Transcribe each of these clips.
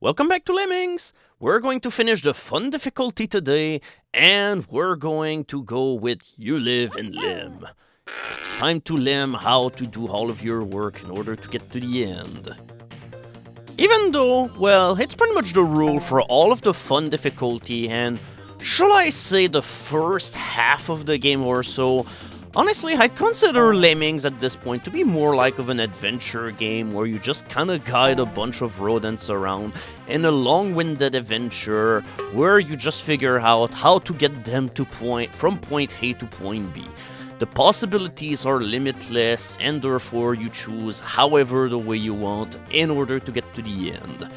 Welcome back to Lemmings! We're going to finish the fun difficulty today, and we're going to go with You Live and Limb. It's time to learn how to do all of your work in order to get to the end. Even though, well, it's pretty much the rule for all of the fun difficulty, and shall I say the first half of the game or so. Honestly, I'd consider Lemmings at this point to be more like of an adventure game where you just kinda guide a bunch of rodents around in a long-winded adventure where you just figure out how to get them to from point A to point B. The possibilities are limitless, and therefore you choose however the way you want in order to get to the end.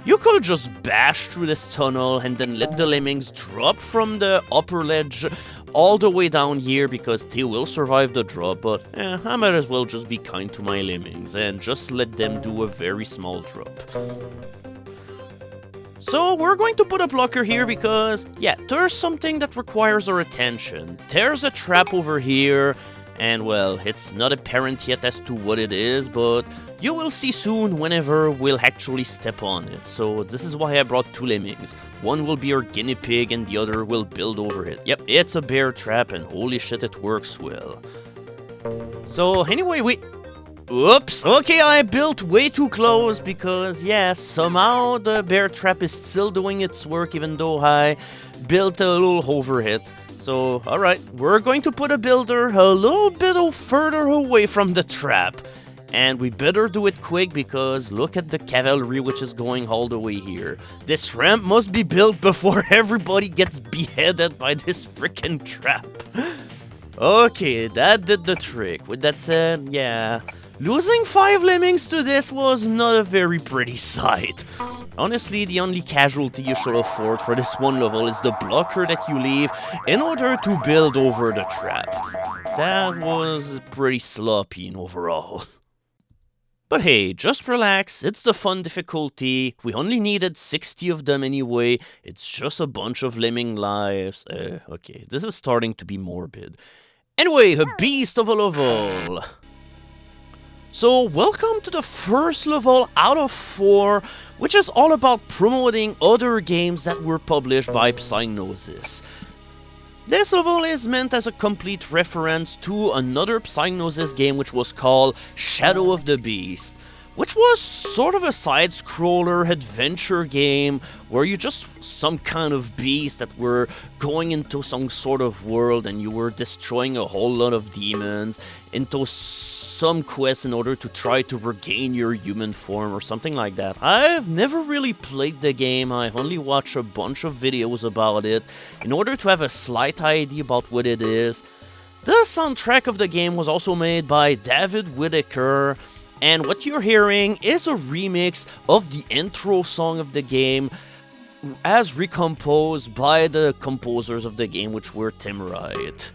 You could just bash through this tunnel and then let the lemmings drop from the upper ledge all the way down here because they will survive the drop, but I might as well just be kind to my lemmings and just let them do a very small drop. So we're going to put a blocker here because, yeah, there's something that requires our attention. There's a trap over here, and well, it's not apparent yet as to what it is, but you will see soon whenever we'll actually step on it. So this is why I brought two lemmings. One will be our guinea pig and the other will build over it. Yep, it's a bear trap and holy shit, it works well. So anyway, oops, okay, I built way too close because, yeah, somehow the bear trap is still doing its work even though I built a little over it. So, alright, we're going to put a builder a little bit further away from the trap. And we better do it quick because look at the cavalry which is going all the way here. This ramp must be built before everybody gets beheaded by this freaking trap. Okay, that did the trick. With that said, yeah, losing 5 lemmings to this was not a very pretty sight. Honestly, the only casualty you should afford for this one level is the blocker that you leave in order to build over the trap. That was pretty sloppy in overall. But hey, just relax, it's the fun difficulty. We only needed 60 of them anyway. It's just a bunch of lemming lives. Okay, this is starting to be morbid. Anyway, a beast of a level. So, welcome to the first level out of 4, which is all about promoting other games that were published by Psygnosis. This level is meant as a complete reference to another Psygnosis game which was called Shadow of the Beast, which was sort of a side-scroller adventure game where you just some kind of beast that were going into some sort of world and you were destroying a whole lot of demons into some quest in order to try to regain your human form or something like that. I've never really played the game, I only watched a bunch of videos about it in order to have a slight idea about what it is. The soundtrack of the game was also made by David Whittaker, and what you're hearing is a remix of the intro song of the game as recomposed by the composers of the game, which were Tim Wright.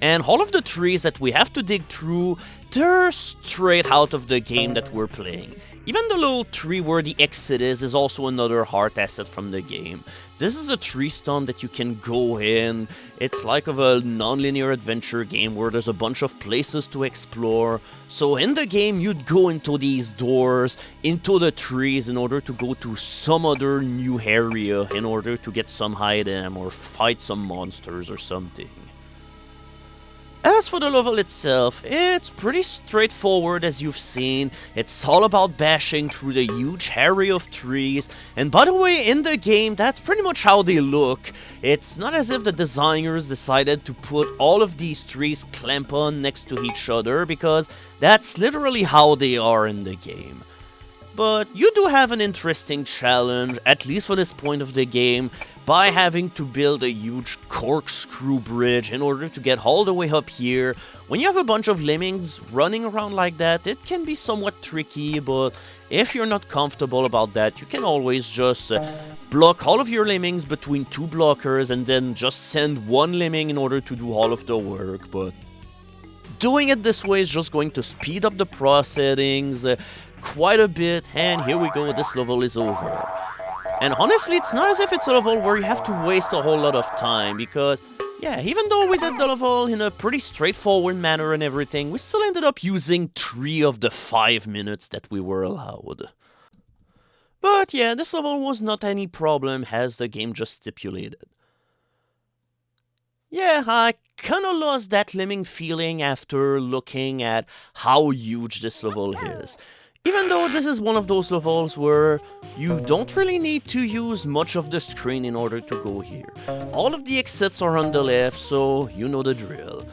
And all of the trees that we have to dig through, they're straight out of the game that we're playing. Even the little tree where the exit is also another heart asset from the game. This is a tree stump that you can go in. It's like of a non-linear adventure game where there's a bunch of places to explore. So in the game, you'd go into these doors, into the trees in order to go to some other new area in order to get some item or fight some monsters or something. As for the level itself, it's pretty straightforward as you've seen. It's all about bashing through the huge area of trees, and by the way, in the game, that's pretty much how they look. It's not as if the designers decided to put all of these trees clamped on next to each other, because that's literally how they are in the game. But you do have an interesting challenge, at least for this point of the game, by having to build a huge corkscrew bridge in order to get all the way up here. When you have a bunch of lemmings running around like that, it can be somewhat tricky, but if you're not comfortable about that, you can always just block all of your lemmings between 2 blockers and then just send 1 lemming in order to do all of the work, but doing it this way is just going to speed up the processings quite a bit, and here we go, this level is over. And honestly, it's not as if it's a level where you have to waste a whole lot of time, because, yeah, even though we did the level in a pretty straightforward manner and everything, we still ended up using 3 of the 5 minutes that we were allowed. But yeah, this level was not any problem as the game just stipulated. Yeah, I kinda lost that lemming feeling after looking at how huge this level is. Even though this is one of those levels where you don't really need to use much of the screen in order to go here. All of the exits are on the left, so you know the drill.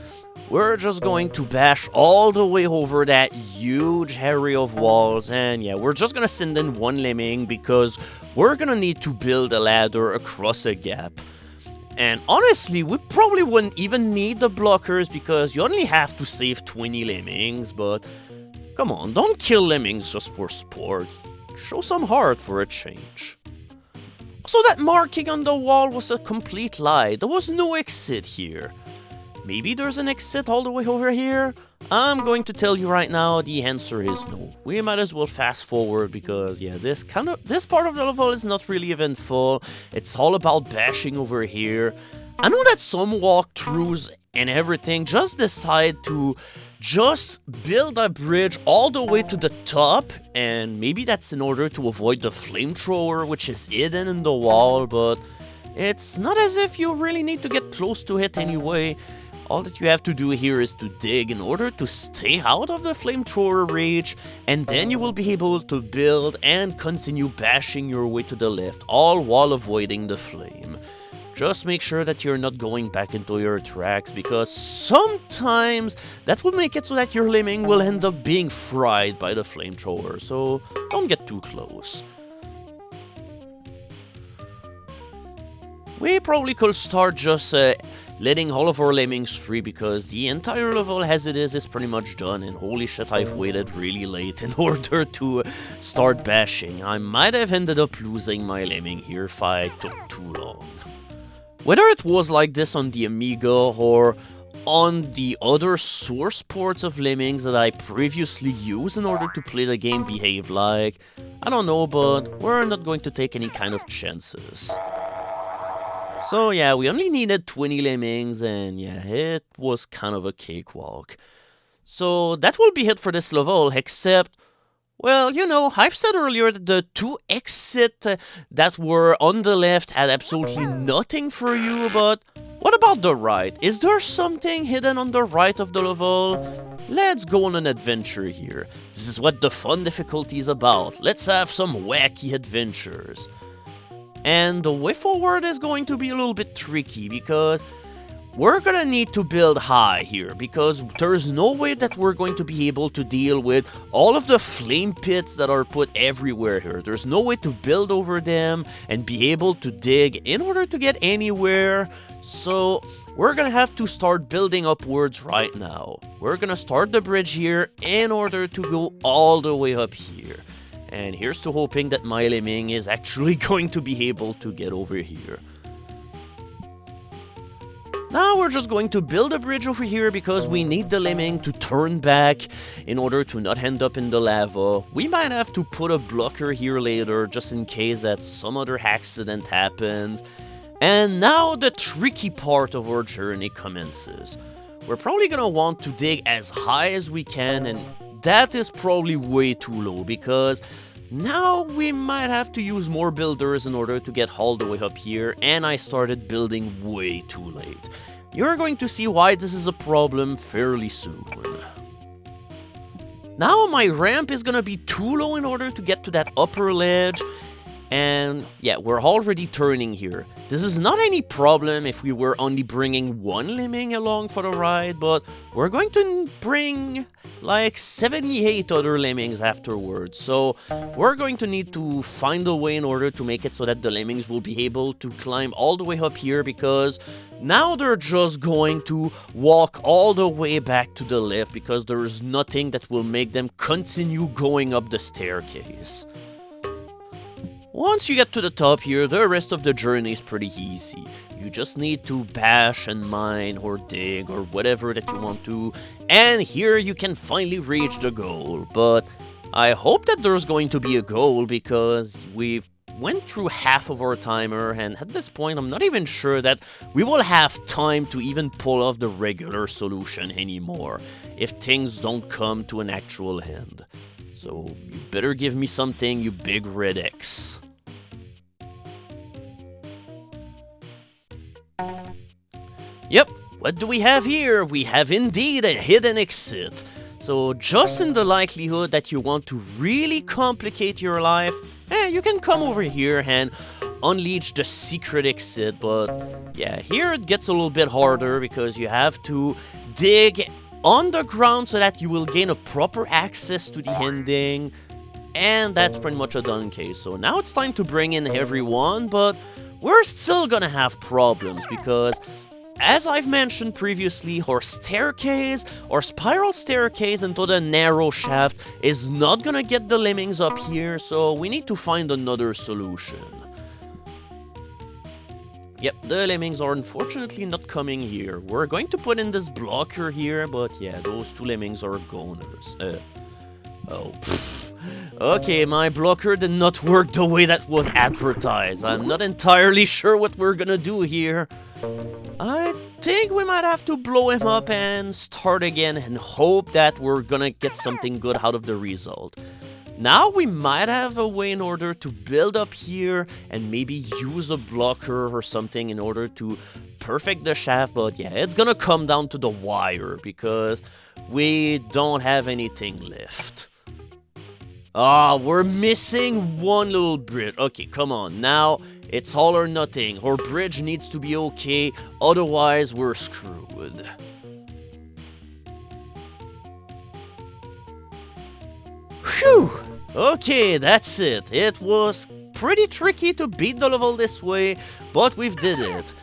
We're just going to bash all the way over that huge area of walls, and yeah, we're just gonna send in one lemming because we're gonna need to build a ladder across a gap. And honestly, we probably wouldn't even need the blockers because you only have to save 20 lemmings, but come on, don't kill lemmings just for sport. Show some heart for a change. So that marking on the wall was a complete lie. There was no exit here. Maybe there's an exit all the way over here? I'm going to tell you right now, the answer is no. We might as well fast forward because, yeah, this part of the level is not really eventful. It's all about bashing over here. I know that some walkthroughs and everything just decide to just build a bridge all the way to the top, and maybe that's in order to avoid the flamethrower, which is hidden in the wall, but it's not as if you really need to get close to it anyway. All that you have to do here is to dig in order to stay out of the flamethrower range, and then you will be able to build and continue bashing your way to the left, all while avoiding the flame. Just make sure that you're not going back into your tracks, because sometimes that will make it so that your lemming will end up being fried by the flamethrower, so don't get too close. We probably could start just letting all of our lemmings free, because the entire level as it is pretty much done, and holy shit, I've waited really late in order to start bashing. I might have ended up losing my lemming here if I took too long. Whether it was like this on the Amiga or on the other source ports of Lemmings that I previously used in order to play the game behave like, I don't know, but we're not going to take any kind of chances. So yeah, we only needed 20 lemmings, and yeah, it was kind of a cakewalk. So that will be it for this level, except, well, you know, I've said earlier that the two exits that were on the left had absolutely nothing for you, but what about the right? Is there something hidden on the right of the level? Let's go on an adventure here. This is what the fun difficulty is about. Let's have some wacky adventures. And the way forward is going to be a little bit tricky because we're gonna need to build high here, because there's no way that we're going to be able to deal with all of the flame pits that are put everywhere here. There's no way to build over them and be able to dig in order to get anywhere. So we're gonna have to start building upwards right now. We're gonna start the bridge here in order to go all the way up here. And here's to hoping that my lemming is actually going to be able to get over here. Now we're just going to build a bridge over here because we need the lemming to turn back in order to not end up in the lava. We might have to put a blocker here later just in case that some other accident happens. And now the tricky part of our journey commences. We're probably gonna want to dig as high as we can, and that is probably way too low because now we might have to use more builders in order to get all the way up here, and I started building way too late. You're going to see why this is a problem fairly soon. Now my ramp is gonna be too low in order to get to that upper ledge, and yeah, we're already turning here. This is not any problem if we were only bringing one lemming along for the ride, but we're going to bring like 78 other lemmings afterwards, so we're going to need to find a way in order to make it so that the lemmings will be able to climb all the way up here, because now they're just going to walk all the way back to the left because there is nothing that will make them continue going up the staircase. Once you get to the top here, the rest of the journey is pretty easy. You just need to bash and mine or dig or whatever that you want to, and here you can finally reach the goal. But I hope that there's going to be a goal because we've went through half of our timer, and at this point I'm not even sure that we will have time to even pull off the regular solution anymore if things don't come to an actual end. So you better give me something, you big red X. Yep, what do we have here? We have indeed a hidden exit. So just in the likelihood that you want to really complicate your life, you can come over here and unleash the secret exit. But yeah, here it gets a little bit harder because you have to dig underground so that you will gain a proper access to the ending. And that's pretty much a done case. So now it's time to bring in everyone, but we're still gonna have problems because, as I've mentioned previously, our staircase, our spiral staircase into the narrow shaft is not gonna get the lemmings up here, so we need to find another solution. Yep, the lemmings are unfortunately not coming here. We're going to put in this blocker here, but yeah, those two lemmings are goners. Okay, my blocker did not work the way that was advertised. I'm not entirely sure what we're gonna do here. I think we might have to blow him up and start again and hope that we're gonna get something good out of the result. Now we might have a way in order to build up here and maybe use a blocker or something in order to perfect the shaft, but yeah, it's gonna come down to the wire because we don't have anything left. We're missing one little bridge. Okay, come on, now it's all or nothing. Our bridge needs to be okay, otherwise we're screwed. Phew! Okay, that's it. It was pretty tricky to beat the level this way, but we've did it.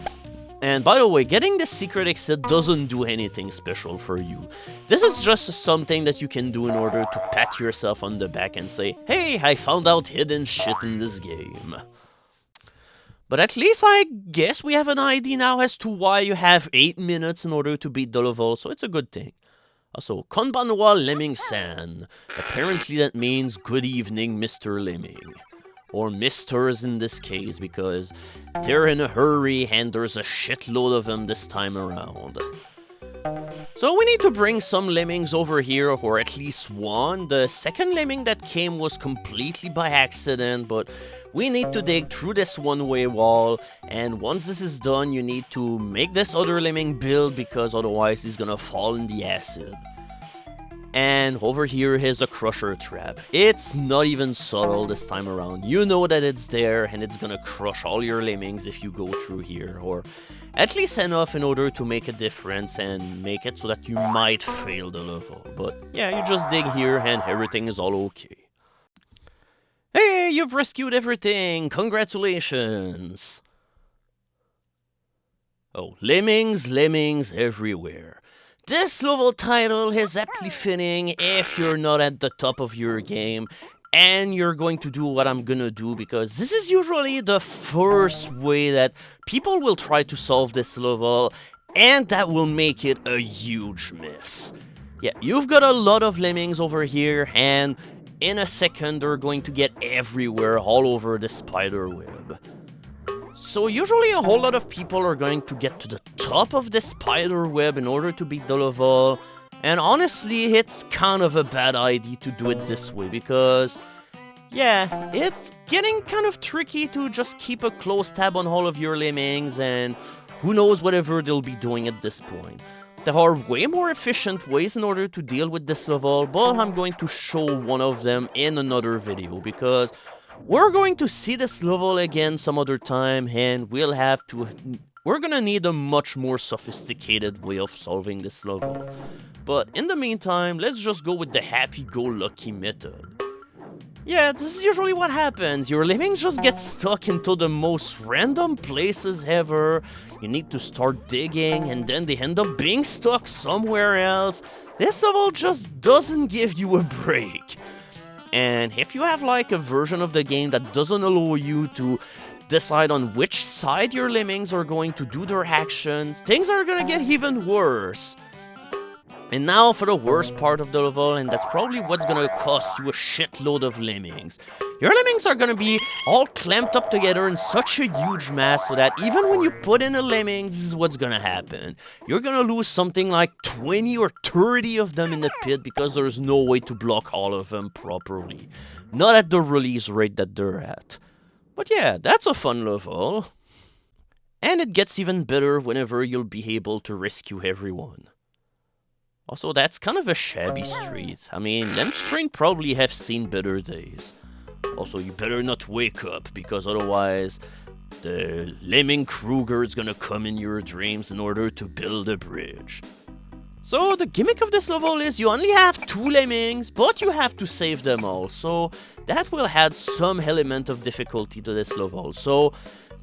And by the way, getting the secret exit doesn't do anything special for you. This is just something that you can do in order to pat yourself on the back and say, hey, I found out hidden shit in this game. But at least I guess we have an idea now as to why you have 8 minutes in order to beat the level, so it's a good thing. Also, Konbanwa Lemming-san. Apparently that means good evening, Mr. Lemming. Or misters in this case, because they're in a hurry and there's a shitload of them this time around. So we need to bring some lemmings over here, or at least one. The second lemming that came was completely by accident, but we need to dig through this one-way wall, and once this is done, you need to make this other lemming build, because otherwise he's gonna fall in the acid. And over here is a crusher trap. It's not even subtle this time around. You know that it's there and it's gonna crush all your lemmings if you go through here, or at least enough in order to make a difference and make it so that you might fail the level. But yeah, you just dig here and everything is all okay. Hey, you've rescued everything! Congratulations! Oh, Lemmings, Lemmings everywhere. This level title is aptly fitting if you're not at the top of your game and you're going to do what I'm gonna do, because this is usually the first way that people will try to solve this level, and that will make it a huge mess. Yeah, you've got a lot of lemmings over here, and in a second they're going to get everywhere, all over the spider web. So usually a whole lot of people are going to get to the top of the spider web in order to beat the level, and honestly it's kind of a bad idea to do it this way, because yeah, it's getting kind of tricky to just keep a close tab on all of your lemmings, and who knows whatever they'll be doing at this point. There are way more efficient ways in order to deal with this level, but I'm going to show one of them in another video, because we're going to see this level again some other time, and we're gonna need a much more sophisticated way of solving this level. But in the meantime, let's just go with the happy-go-lucky method. Yeah, this is usually what happens. Your lemmings just get stuck into the most random places ever. You need to start digging, and then they end up being stuck somewhere else. This level just doesn't give you a break. And if you have like a version of the game that doesn't allow you to decide on which side your lemmings are going to do their actions, things are gonna get even worse. And now for the worst part of the level, and that's probably what's gonna cost you a shitload of lemmings. Your lemmings are gonna be all clamped up together in such a huge mass so that even when you put in a lemming, this is what's gonna happen. You're gonna lose something like 20 or 30 of them in the pit because there's no way to block all of them properly. Not at the release rate that they're at. But yeah, that's a fun level. And it gets even better whenever you'll be able to rescue everyone. Also, that's kind of a shabby street. I mean, Lemstring probably have seen better days. Also, you better not wake up, because otherwise, the Lemming Kruger is gonna come in your dreams in order to build a bridge. So, the gimmick of this level is you only have 2 lemmings, but you have to save them all. So, that will add some element of difficulty to this level. So,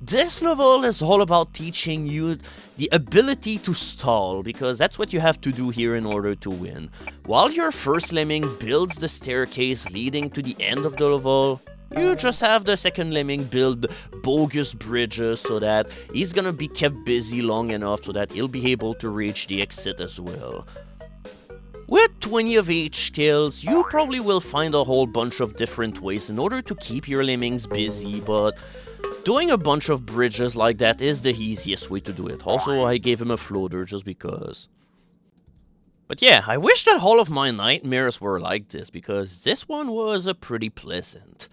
this level is all about teaching you the ability to stall, because that's what you have to do here in order to win. While your first lemming builds the staircase leading to the end of the level, you just have the second lemming build bogus bridges so that he's gonna be kept busy long enough so that he'll be able to reach the exit as well. With 20 of each skills, you probably will find a whole bunch of different ways in order to keep your lemmings busy, but doing a bunch of bridges like that is the easiest way to do it. Also, I gave him a floater just because. But yeah, I wish that all of my nightmares were like this, because this one was a pretty pleasant.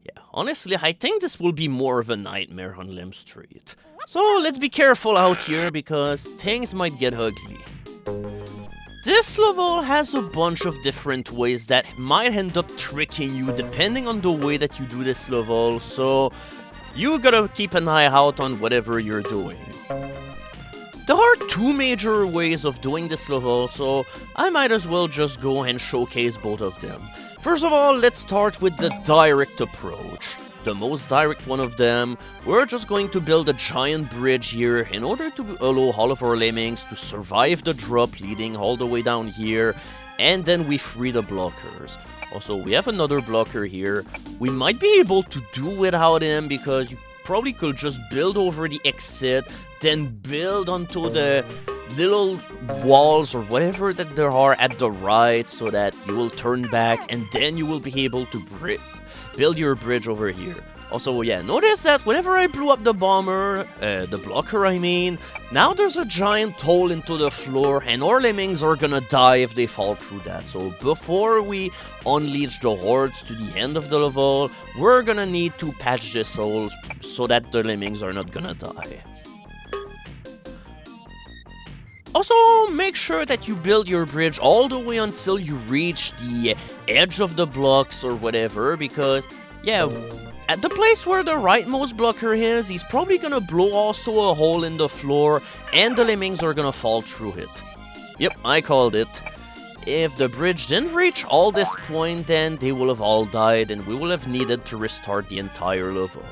Yeah, honestly, I think this will be more of a nightmare on Lem Street. So let's be careful out here, because things might get ugly. This level has a bunch of different ways that might end up tricking you depending on the way that you do this level, so you gotta keep an eye out on whatever you're doing. There are 2 major ways of doing this level, so I might as well just go and showcase both of them. First of all, let's start with the direct approach. The most direct one of them, we're just going to build a giant bridge here in order to allow all of our lemmings to survive the drop leading all the way down here, and then we free the blockers. Also, we have another blocker here. We might be able to do without him because you probably could just build over the exit, then build onto the little walls or whatever that there are at the right so that you will turn back and then you will be able to build your bridge over here. Also, yeah, notice that whenever I blew up the bomber, the blocker I mean, now there's a giant hole into the floor and our lemmings are gonna die if they fall through that. So before we unleash the hordes to the end of the level, we're gonna need to patch this hole so that the lemmings are not gonna die. Also, make sure that you build your bridge all the way until you reach the edge of the blocks or whatever, because, yeah, at the place where the rightmost blocker is, he's probably gonna blow also a hole in the floor, and the lemmings are gonna fall through it. Yep, I called it. If the bridge didn't reach all this point, then they will have all died, and we will have needed to restart the entire level.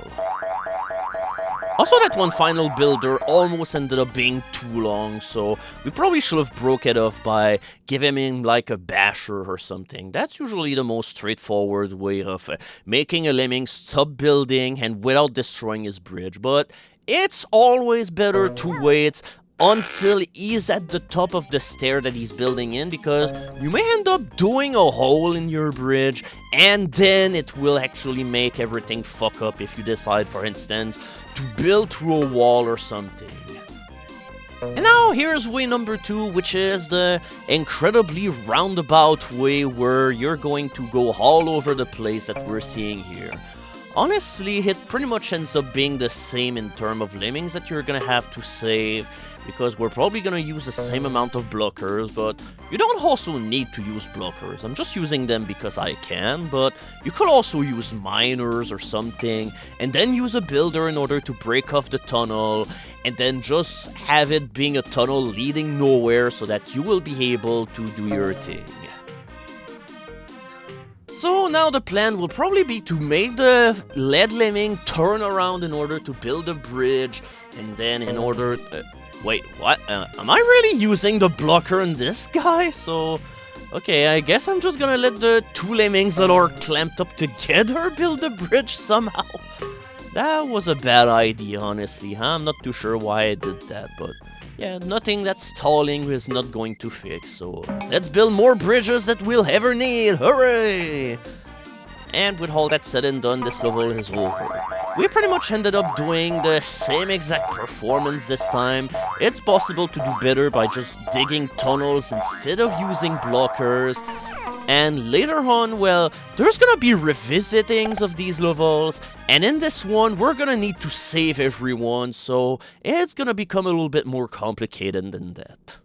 Also, that one final builder almost ended up being too long, so we probably should have broke it off by giving him like a basher or something. That's usually the most straightforward way of making a lemming stop building and without destroying his bridge, but it's always better to wait until he's at the top of the stair that he's building in, because you may end up doing a hole in your bridge and then it will actually make everything fuck up if you decide, for instance, to build through a wall or something. And now here's way number 2, which is the incredibly roundabout way where you're going to go all over the place that we're seeing here. Honestly, it pretty much ends up being the same in terms of lemmings that you're gonna have to save, because we're probably gonna use the same amount of blockers, but you don't also need to use blockers. I'm just using them because I can, but you could also use miners or something, and then use a builder in order to break off the tunnel, and then just have it being a tunnel leading nowhere so that you will be able to do your thing. So now the plan will probably be to make the lead lemming turn around in order to build a bridge, and then in order... wait, what? Am I really using the blocker on this guy? So, okay, I guess I'm just gonna let the 2 lemmings that are clamped up together build the bridge somehow. That was a bad idea, honestly. I'm not too sure why I did that, but yeah, nothing that stalling is not going to fix, so let's build more bridges that we'll ever need, hooray! And with all that said and done, this level is over. We pretty much ended up doing the same exact performance this time. It's possible to do better by just digging tunnels instead of using blockers. And later on, well, there's gonna be revisitings of these levels, and in this one, we're gonna need to save everyone, so it's gonna become a little bit more complicated than that.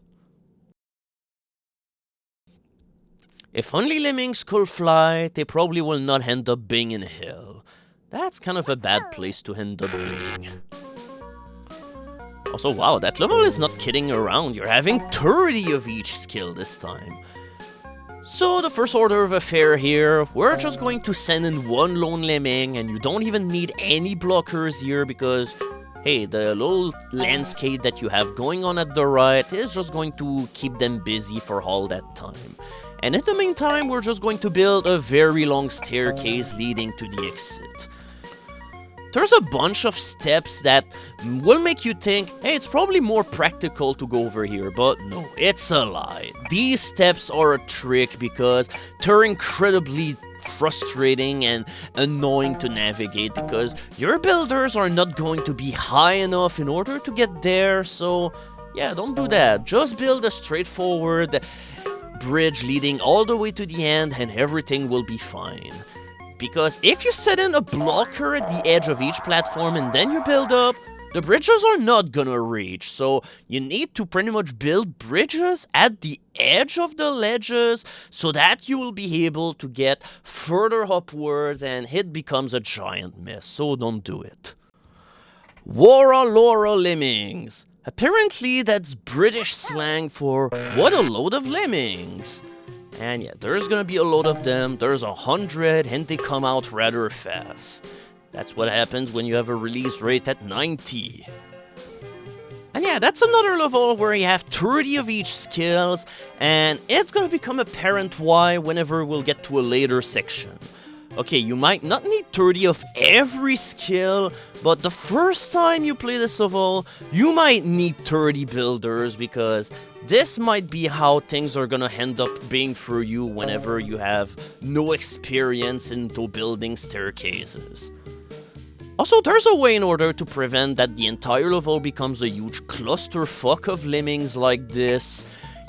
If only lemmings could fly, they probably will not end up being in hell. That's kind of a bad place to end up being. Also, wow, that level is not kidding around. You're having 30 of each skill this time. So, the first order of affair here, we're just going to send in one lone lemming, and you don't even need any blockers here because, hey, the little landscape that you have going on at the right is just going to keep them busy for all that time. And in the meantime, we're just going to build a very long staircase leading to the exit. There's a bunch of steps that will make you think, hey, it's probably more practical to go over here, but no, it's a lie. These steps are a trick because they're incredibly frustrating and annoying to navigate because your builders are not going to be high enough in order to get there, so yeah, don't do that. Just build a straightforward bridge leading all the way to the end and everything will be fine. Because if you set in a blocker at the edge of each platform and then you build up, the bridges are not gonna reach, so you need to pretty much build bridges at the edge of the ledges so that you will be able to get further upwards and it becomes a giant mess, so don't do it. Worra lorra lemmings. Apparently that's British slang for what a load of lemmings. And yeah, there's gonna be a lot of them, there's 100 and they come out rather fast. That's what happens when you have a release rate at 90. And yeah, that's another level where you have 30 of each skills, and it's gonna become apparent why whenever we'll get to a later section. Okay, you might not need 30 of every skill, but the first time you play this level, you might need 30 builders because this might be how things are gonna end up being for you whenever you have no experience into building staircases. Also, there's a way in order to prevent that the entire level becomes a huge clusterfuck of lemmings like this.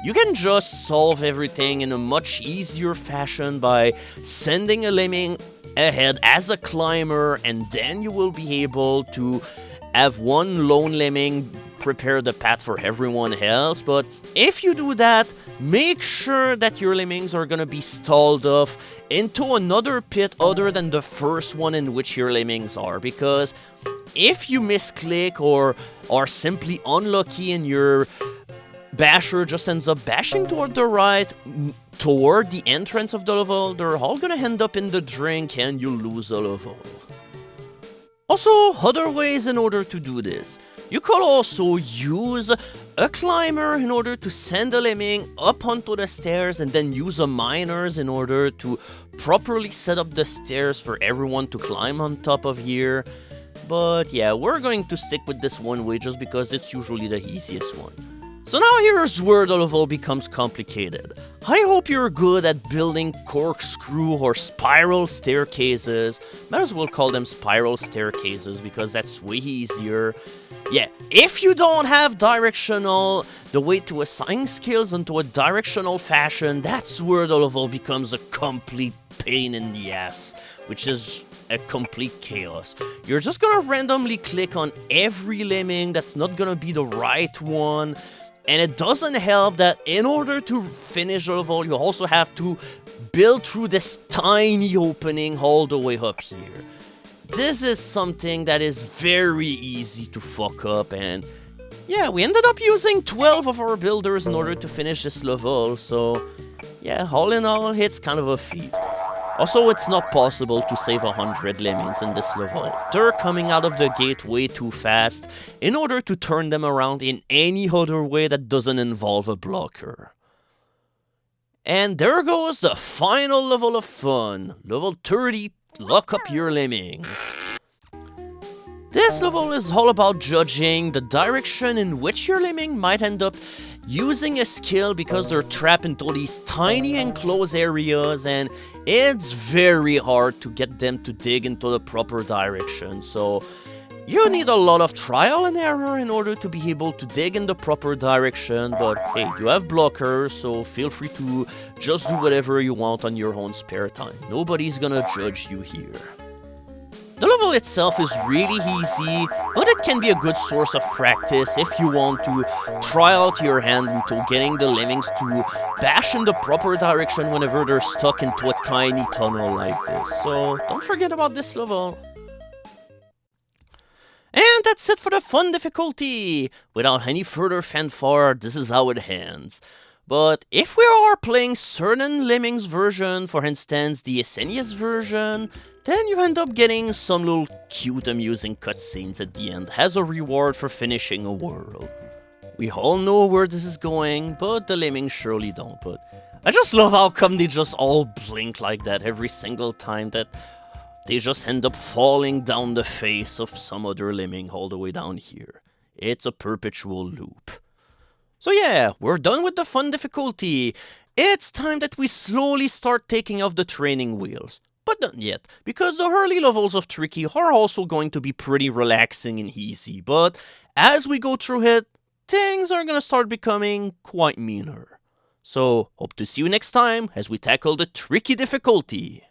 You can just solve everything in a much easier fashion by sending a lemming ahead as a climber, and then you will be able to have one lone lemming prepare the path for everyone else. But if you do that, make sure that your lemmings are gonna be stalled off into another pit other than the first one in which your lemmings are, because if you misclick or are simply unlucky and your basher just ends up bashing toward the right, toward the entrance of the level, they're all gonna end up in the drink and you lose the level. Also, other ways in order to do this. You could also use a climber in order to send a lemming up onto the stairs and then use a miners in order to properly set up the stairs for everyone to climb on top of here. But yeah, we're going to stick with this one way just because it's usually the easiest one. So now here's where the level becomes complicated. I hope you're good at building corkscrew or spiral staircases. Might as well call them spiral staircases because that's way easier. Yeah, if you don't have the way to assign skills into a directional fashion, that's where the level becomes a complete pain in the ass, which is a complete chaos. You're just gonna randomly click on every lemming that's not gonna be the right one. And it doesn't help that in order to finish the level, you also have to build through this tiny opening all the way up here. This is something that is very easy to fuck up, and yeah, we ended up using 12 of our builders in order to finish this level, so yeah, all in all, it's kind of a feat. Also, it's not possible to save 100 lemmings in this level. They're coming out of the gate way too fast in order to turn them around in any other way that doesn't involve a blocker. And there goes the final level of fun. Level 30, lock up your lemmings. This level is all about judging the direction in which your lemming might end up using a skill because they're trapped into these tiny enclosed areas and it's very hard to get them to dig into the proper direction. So you need a lot of trial and error in order to be able to dig in the proper direction, but hey, you have blockers, so feel free to just do whatever you want on your own spare time. Nobody's gonna judge you here. The level itself is really easy, but it can be a good source of practice if you want to try out your hand into getting the lemmings to bash in the proper direction whenever they're stuck into a tiny tunnel like this. So don't forget about this level. And that's it for the fun difficulty! Without any further fanfare, this is how it ends. But if we are playing certain Lemmings version, for instance the SNES version, then you end up getting some little cute amusing cutscenes at the end as a reward for finishing a world. We all know where this is going, but the Lemmings surely don't. But I just love how come they just all blink like that every single time that they just end up falling down the face of some other lemming all the way down here. It's a perpetual loop. So yeah, we're done with the fun difficulty. It's time that we slowly start taking off the training wheels. But not yet, because the early levels of Tricky are also going to be pretty relaxing and easy. But as we go through it, things are gonna start becoming quite meaner. So hope to see you next time as we tackle the Tricky difficulty.